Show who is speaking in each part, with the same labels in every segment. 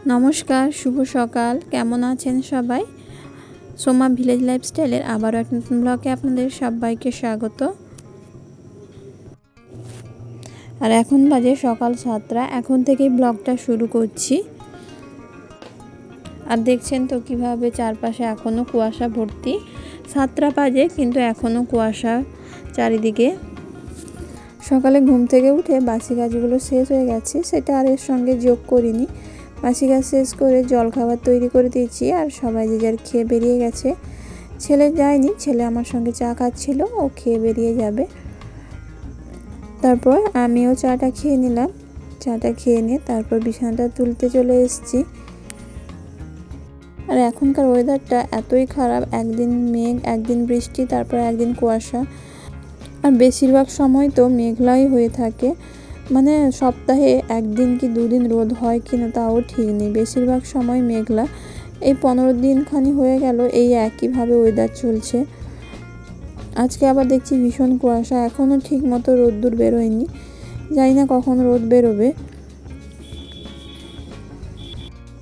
Speaker 1: নমস্কার, শুভ সকাল। কেমন আছেন সবাই? সোমা ভিলেজ লাইফস্টাইলের আবারও এক নতুন ব্লগে আপনাদের সবাইকে স্বাগত। আর এখন বাজে সকাল 7টা। এখন থেকেই ব্লগটা শুরু করছি। আর দেখছেন তো কিভাবে চারপাশে এখনও কুয়াশা ভর্তি। 7টা বাজে কিন্তু এখনও কুয়াশা চারিদিকে। সকালে ঘুম থেকে উঠে বাসি কাজগুলো শেষ হয়ে গেছে, সেটা আর এর সঙ্গে যোগ করিনি। বাসি কাজ শেষ করে জলখাবার তৈরি করে দিয়েছি আর সবাই যে যার খেয়ে বেরিয়ে গেছে। ছেলে যায়নি, ছেলে আমার সঙ্গে চা খাচ্ছিল, ও খেয়ে বেরিয়ে যাবে। তারপর আমিও চাটা খেয়ে নিলাম। চাটা খেয়ে নিয়ে তারপর বিছানাটা তুলতে চলে এসেছি। আর এখনকার ওয়েদারটা এতই খারাপ, একদিন মেঘ, একদিন বৃষ্টি, তারপর একদিন কুয়াশা। আর বেশিরভাগ সময় তো মেঘলাই হয়ে থাকে, মানে সপ্তাহে একদিন কি দুদিন রোদ হয় কিনা তাও ঠিক নেই, বেশিরভাগ সময় মেঘলা। এই 15 দিনখানি হয়ে গেল এই একইভাবে ওয়েদার চলছে। আজকে আবার দেখছি ভীষণ কুয়াশা, এখনও ঠিক মতো রোদ্দুর বেরোয়নি, জানি না কখন রোদ বেরোবে।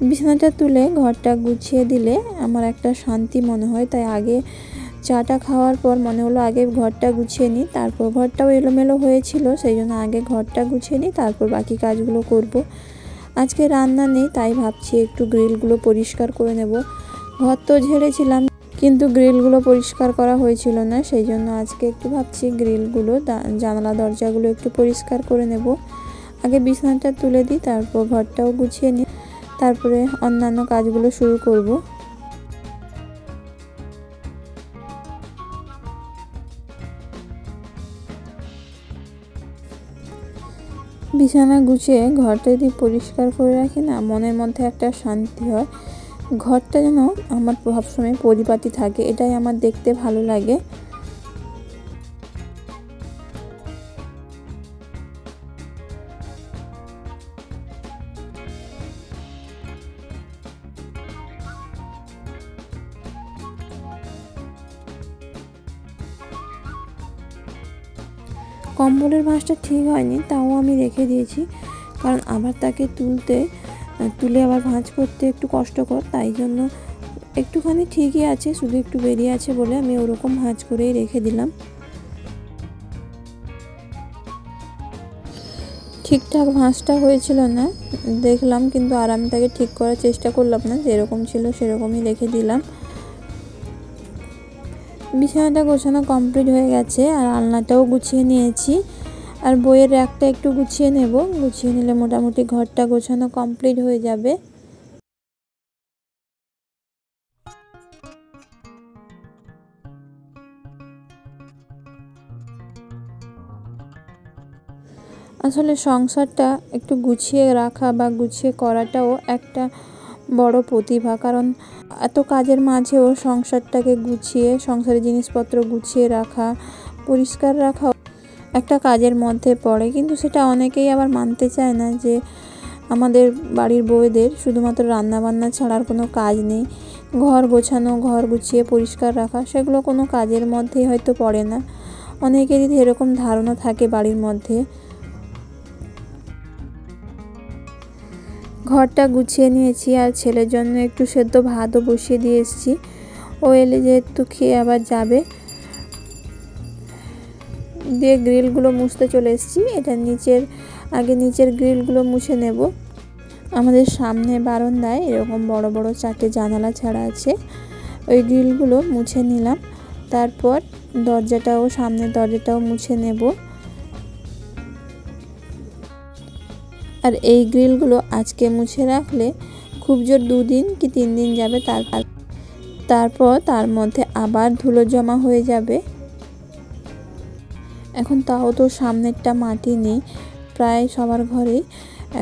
Speaker 1: বিছানাটা তুলে ঘরটা গুছিয়ে দিলে আমার একটা শান্তি মনে হয়, তাই আগে চাটা খাওয়ার পর মনে হলো আগে ঘরটা গুছিয়ে নিই। তারপর ঘরটাও এলোমেলো হয়েছিল, সেই জন্য আগে ঘরটা গুছিয়ে নিই, তারপর বাকি কাজগুলো করব। আজকে রান্না নেই, তাই ভাবছি একটু গ্রিলগুলো পরিষ্কার করে নেব। ঘর তো ঝেড়েছিলাম, কিন্তু গ্রিলগুলো পরিষ্কার করা হয়েছিল না, সেই জন্য আজকে একটু ভাবছি গ্রিলগুলো, জানালা দরজাগুলো একটু পরিষ্কার করে নেব। আগে বিছানাটা তুলে দিই, তারপর ঘরটাও গুছিয়ে নিই, তারপরে অন্যান্য কাজগুলো শুরু করব। বিছানা গুছিয়ে ঘরটা যদি পরিষ্কার করে রাখি না, মনের মধ্যে একটা শান্তি হয়। ঘরটা যেন আমার সবসময় পরিপাটি থাকে, এটাই আমার দেখতে ভালো লাগে। কম্বলের ভাঁজটা ঠিক হয়নি, তাও আমি রেখে দিয়েছি, কারণ আবার তাকে তুলে আবার ভাঁজ করতে একটু কষ্টকর, তাই জন্য একটুখানি ঠিকই আছে, শুধু একটু বেরিয়ে আছে বলে আমি ওরকম ভাঁজ করেই রেখে দিলাম। ঠিকঠাক ভাঁজটা হয়েছিল না দেখলাম, কিন্তু আর আমি তাকে ঠিক করার চেষ্টা করলাম না, যেরকম ছিল সেরকমই রেখে দিলাম। বিছানাটা গোছানো কমপ্লিট হয়ে গেছে, আর আলনাটাও গুছিয়ে নিয়েছি, আর বইয়ের র্যাকটা একটু গুছিয়ে নেব। গুছিয়ে নিলে মোটামুটি ঘরটা গোছানো কমপ্লিট হয়ে যাবে। আসলে সংসারটা একটু গুছিয়ে রাখা বা গুছিয়ে করাটাও একটা বড় প্রতিভা, কারণ এত কাজের মাঝেও সংসারটাকে গুছিয়ে, সংসারের জিনিসপত্র গুছিয়ে রাখা, পরিষ্কার রাখা একটা কাজের মধ্যে পড়ে। কিন্তু সেটা অনেকেই আবার মানতে চায় না, যে আমাদের বাড়ির বউদের শুধুমাত্র রান্নাবান্না ছাড়ার কোনো কাজ নেই। ঘর গোছানো, ঘর গুছিয়ে পরিষ্কার রাখা, সেগুলো কোনো কাজের মধ্যেই হয়তো পড়ে না। অনেকেরই এরকম ধারণা থাকে বাড়ির মধ্যে। ঘরটা গুছিয়ে নিয়েছি, আর ছেলের জন্য একটু সেদ্ধ ভাতও বসিয়ে দিয়ে এসেছি। ও এলে যেহেতু খেয়ে আবার যাবে। দিয়ে গ্রিলগুলো মুছতে চলে এসেছি। এটা আগে নিচের গ্রিলগুলো মুছে নেব। আমাদের সামনে বারান্দায় এরকম বড় বড় 4টে জানালা ছাড়া আছে, ওই গ্রিলগুলো মুছে নিলাম। তারপর সামনের দরজাটাও মুছে নেব। আর এই গ্রিলগুলো আজকে মুছে রাখলে খুব জোর 2 দিন কি 3 দিন যাবে, তারপর তার মধ্যে আবার ধুলো জমা হয়ে যাবে। এখন তাও তো সামনেরটা মাটি নেই, প্রায় সবার ঘরেই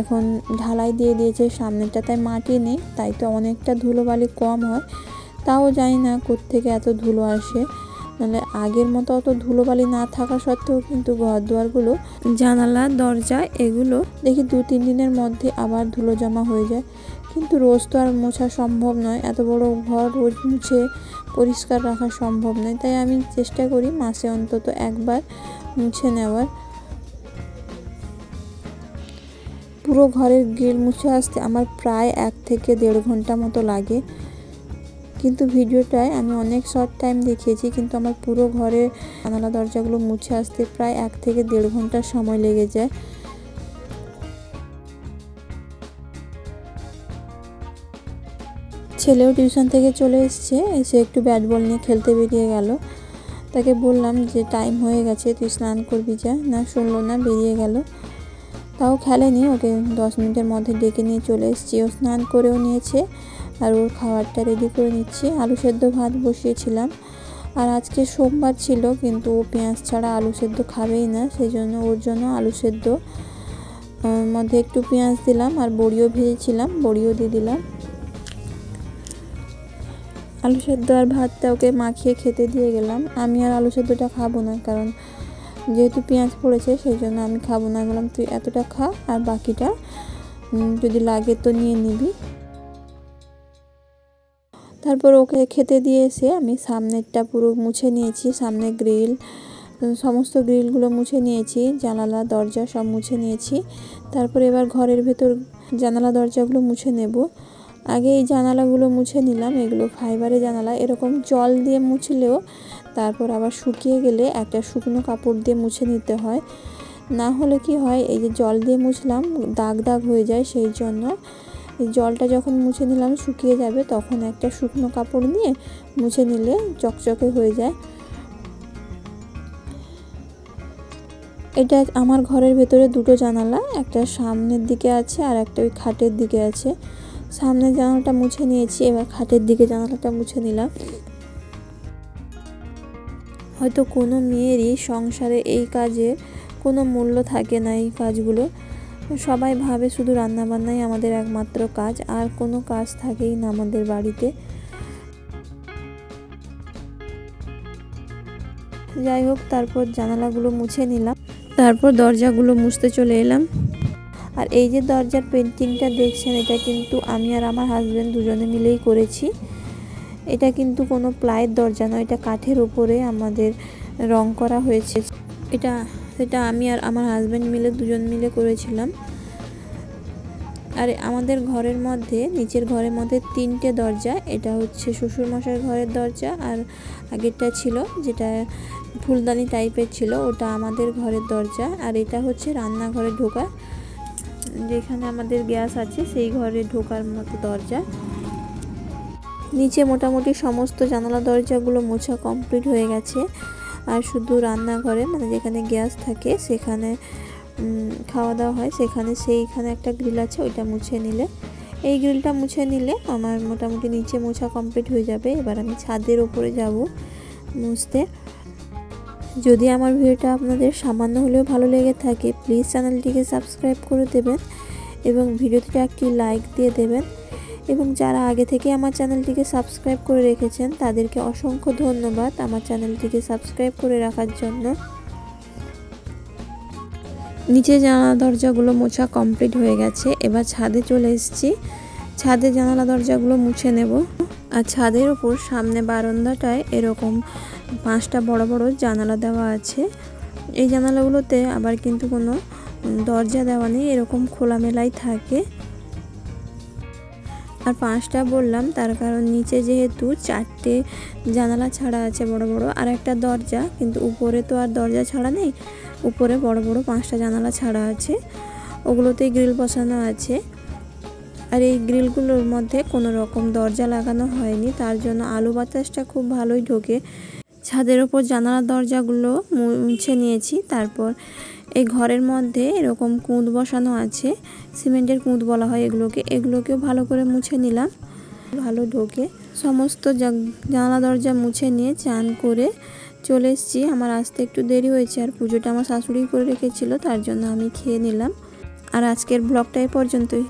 Speaker 1: এখন ঢালাই দিয়ে দিয়েছে সামনেরটা, তাই মাটি নেই, তাই তো অনেকটা ধুলোবালি কম হয়। তাও জানি না কোত্থেকে এত ধুলো আসে, নাহলে আগের মতো অত ধুলোবালি না থাকা সত্ত্বেও কিন্তু ঘর দুয়ারগুলো, জানালা দরজা এগুলো দেখি 2-3 দিনের মধ্যে আবার ধুলো জমা হয়ে যায়। কিন্তু রোজ তো আর মোছা সম্ভব নয়, এত বড় ঘর রোজ মুছে পরিষ্কার রাখা সম্ভব নয়, তাই আমি চেষ্টা করি মাসে অন্তত একবার মুছে নেওয়ার। পুরো ঘরের গ্রিল মুছে আসতে আমার প্রায় 1 থেকে 1.5 ঘন্টা মতো লাগে। কিন্তু ভিডিওটায় আমি অনেক শর্ট টাইম দেখিয়েছি, কিন্তু আমার পুরো ঘরের জানালা দরজাগুলো মুছে আসতে প্রায় 1 থেকে 1.5 ঘন্টা সময় লেগে যায়। ছেলেও টিউশন থেকে চলে এসছে, এসে একটু ব্যাট বল নিয়ে খেলতে বেরিয়ে গেল। তাকে বললাম যে টাইম হয়ে গেছে, তুই স্নান করবি যা। না, শুনলো না, বেরিয়ে গেল। তাও খেলেনি, ওকে 10 মিনিটের মধ্যে ডেকে নিয়ে চলে এসেছি। ও স্নান করেও নিয়েছে আর ওর খাবারটা রেডি করে নিচ্ছি। আলু সেদ্ধ ভাত বসিয়েছিলাম, আর আজকে সোমবার ছিল, কিন্তু ও পেঁয়াজ ছাড়া আলু সেদ্ধ খাবেই না, সেই জন্য ওর জন্য আলু সেদ্ধ মধ্যে একটু পেঁয়াজ দিলাম আর বড়িও ভেজেছিলাম, বড়িও দিয়ে দিলাম। আলু সেদ্ধ আর ভাতটা ওকে মাখিয়ে খেতে দিয়ে গেলাম। আমি আর আলু সেদ্ধটা খাবো না, কারণ যেহেতু পেঁয়াজ পড়েছে সেই জন্য আমি খাবো না। বললাম তুই এতটা খা, আর বাকিটা যদি লাগে তো নিয়ে নিবি। তারপর ওকে খেতে দিয়ে এসে আমি সামনেরটা পুরো মুছে নিয়েছি, সামনে গ্রিল, সমস্ত গ্রিলগুলো মুছে নিয়েছি, জানালা দরজা সব মুছে নিয়েছি। তারপর এবার ঘরের ভেতর জানালা দরজাগুলো মুছে নেব। আগে এই জানালাগুলো মুছে নিলাম, এগুলো ফাইবারের জানালা। এরকম জল দিয়ে মুছলেও তারপর আবার শুকিয়ে গেলে একটা শুকনো কাপড় দিয়ে মুছে নিতে হয়, না হলে কি হয়, এই যে জল দিয়ে মুছলাম দাগ দাগ হয়ে যায়। সেই জন্য জলটা যখন মুছে নিলাম শুকিয়ে যাবে, তখন একটা শুকনো কাপড় নিয়ে মুছে নিলে চকচকে হয়ে যায়। এটা আমার ঘরের ভেতরে দুটো জানালা, একটা সামনের দিকে আছে আর একটা ওই খাটের দিকে আছে। সামনের জানালাটা মুছে নিয়েছি, এবার খাটের দিকে জানালাটা মুছে নিলাম। হয়তো কোনো মেয়েরই সংসারে এই কাজের কোনো মূল্য থাকে না। এই কাজগুলো সবাই ভাবে শুধু রান্নাবান্নাই আমাদের একমাত্র কাজ, আর কোনো কাজ থাকেই না আমাদের বাড়িতে। যাই হোক, তারপর জানালাগুলো মুছে নিলাম, তারপর দরজাগুলো মুছতে চলে এলাম। আর এই যে দরজার পেন্টিংটা দেখছেন, এটা কিন্তু আমি আর আমার হাজব্যান্ড দুজনে মিলেই করেছি। এটা কিন্তু কোনো প্লাইয়ের দরজা নয়, এটা কাঠের উপরে আমাদের রং করা হয়েছে। সেটা আমি আর আমার হাজব্যান্ড মিলে দুজন মিলে করেছিলাম। আর আমাদের ঘরের মধ্যে, নিচের ঘরের মধ্যে 3টে দরজা। এটা হচ্ছে শ্বশুরমশাইয়ের ঘরের দরজা, আর আগেরটা ছিল যেটা ফুলদানি টাইপের ছিল, ওটা আমাদের ঘরের দরজা। আর এটা হচ্ছে রান্নাঘরে ঢোকা, যেখানে আমাদের গ্যাস আছে সেই ঘরে ঢোকার মতো দরজা। নিচে মোটামুটি সমস্ত জানালা দরজাগুলো মোছা কমপ্লিট হয়ে গেছে, আর শুধু রান্নাঘরে, মানে যেখানে গ্যাস থাকে, সেখানে খাওয়া দাওয়া হয়, সেইখানে একটা গ্রিল আছে, ওইটা মুছে নিলে, এই গ্রিলটা মুছে নিলে আমার মোটামুটি নিচে মোছা কমপ্লিট হয়ে যাবে। এবার আমি ছাদের ওপরে যাব মুছতে। যদি আমার ভিডিওটা আপনাদের সামান্য হলেও ভালো লেগে থাকে, প্লিজ চ্যানেলটিকে সাবস্ক্রাইব করে দেবেন এবং ভিডিওটিতে একটি লাইক দিয়ে দেবেন। এবং যারা আগে থেকে আমার চ্যানেলটিকে সাবস্ক্রাইব করে রেখেছেন তাদেরকে অসংখ্য ধন্যবাদ আমার চ্যানেলটিকে সাবস্ক্রাইব করে রাখার জন্য। নিচে জানালা দরজাগুলো মোছা কমপ্লিট হয়ে গেছে, এবার ছাদে চলে এসেছি। ছাদে জানালা দরজাগুলো মুছে নেব। আর ছাদের ওপর সামনে বারান্দাটায় এরকম 5টা বড় বড় জানালা দেওয়া আছে। এই জানালাগুলোতে আবার কিন্তু কোনো দরজা দেওয়া নেই, এরকম খোলামেলাই থাকে। আর 5টা বললাম তার কারণ নিচে যেহেতু 4টে জানালা ছাড়া আছে বড় বড়, আর একটা দরজা, কিন্তু উপরে তো আর দরজা ছাড়া নেই, উপরে বড় বড় 5টা জানালা ছাড়া আছে, ওগুলোতেই গ্রিল বসানো আছে। আর এই গ্রিলগুলোর মধ্যে কোনো রকম দরজা লাগানো হয়নি, তার জন্য আলো বাতাসটা খুব ভালোই ঢোকে। ছাদের ওপর জানালা দরজাগুলো মুছে নিয়েছি। তারপর এই ঘরের মধ্যে এরকম কুঁদ বসানো আছে, সিমেন্টের কুঁদ বলা হয় এগুলোকেও ভালো করে মুছে নিলাম, ভালো ঢোকে। সমস্ত জানালা দরজা মুছে নিয়ে চান করে চলে এসেছি। আমার আসতে একটু দেরি হয়েছে, আর পুজোটা আমার শাশুড়ি করে রেখেছিল, তার জন্য আমি খেয়ে নিলাম। আর আজকের ব্লগটা এই পর্যন্তই।